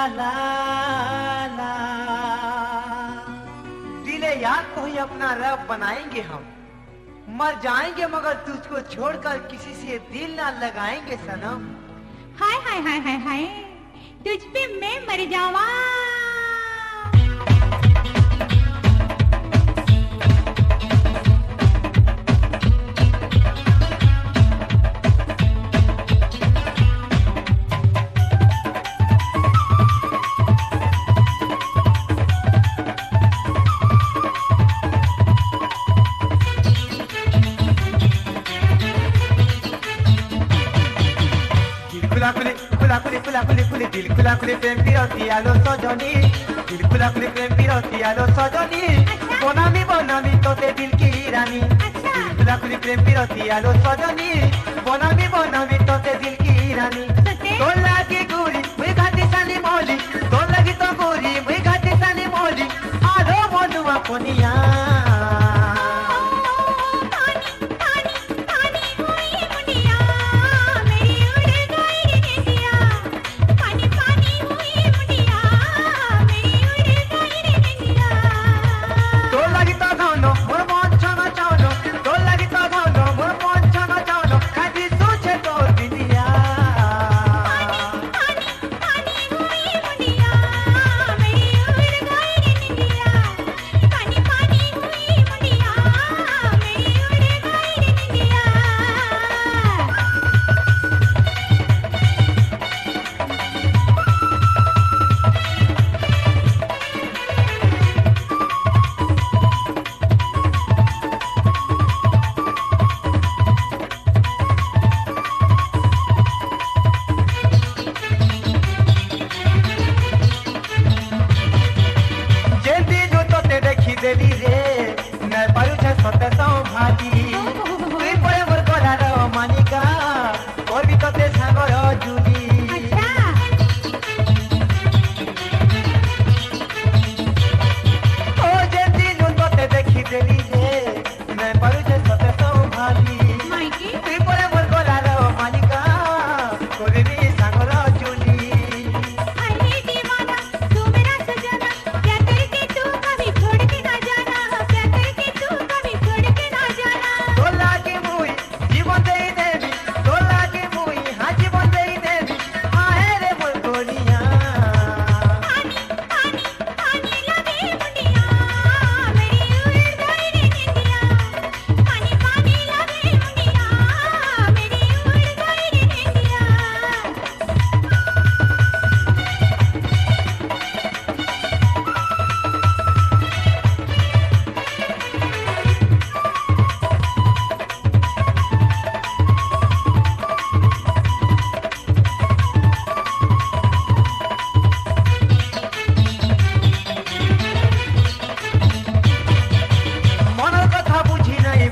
ला ला। दिले याद को ही अपना रब बनाएंगे हम, मर जाएंगे मगर तुझको छोड़कर किसी से दिल ना लगाएंगे सनम। हाय हाय हाय हाय हाय, तुझ पे मैं मर जावा। खुली दिल खुला खुली प्रेम पिरती आलो सजनी, दिल खुला खुली प्रेम पिरती आलो सजनी, बनामी बनामी तोते दिल की रानी। दिल खुला खुली प्रेम पिरती आलो सजनी, बनामी बनामी तोते दिल की रानी। तो लागी गोरी मुई घाटी सानी मौली, तो लगी तो गोरी मुई घाटी सानी मौली, आलो मनुआ कोनिया। देवी रे न पारू छे सते तो भाजी तुई परे मोर गलार मानिका और भी तते सागर जुली। ओ जे दिन तते देखी देली रे न पारू छे सते तो भाजी तुई परे मोर गलार मानिका और भी सागर जुली।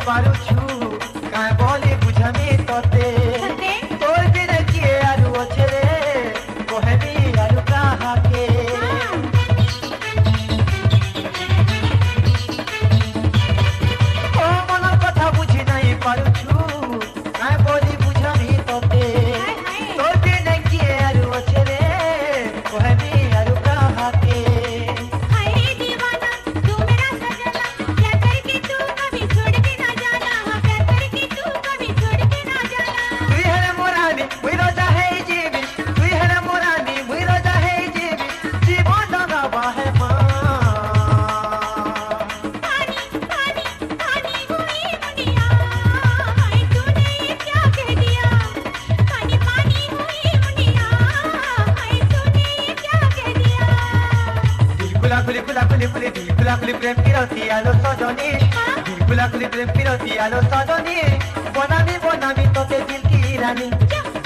पारुछु काय बोली बुझमी तोते तोर बिन किए आरु अच्छे रे कोहेबी आरु कहा के। ओ मन कथा बुझी नहीं पारुछु काय बोली बुझमी तोते तोर बिन किए आरु अच्छे रे कोहेबी आरु कहा के। खुली प्रेम पिरती आलो सजनी, दिल खुला खुली प्रेम पिरती आलो सजनी, बनामी बनामी तोते दिल की रानी।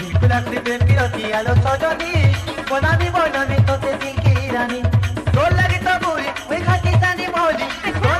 दिल खुला खुली प्रेम पिरती आलो सजनी, बनामी बनामी तोते दिल की रानी। तो लगी तो बुरी मुई खाती सानी मौली, तो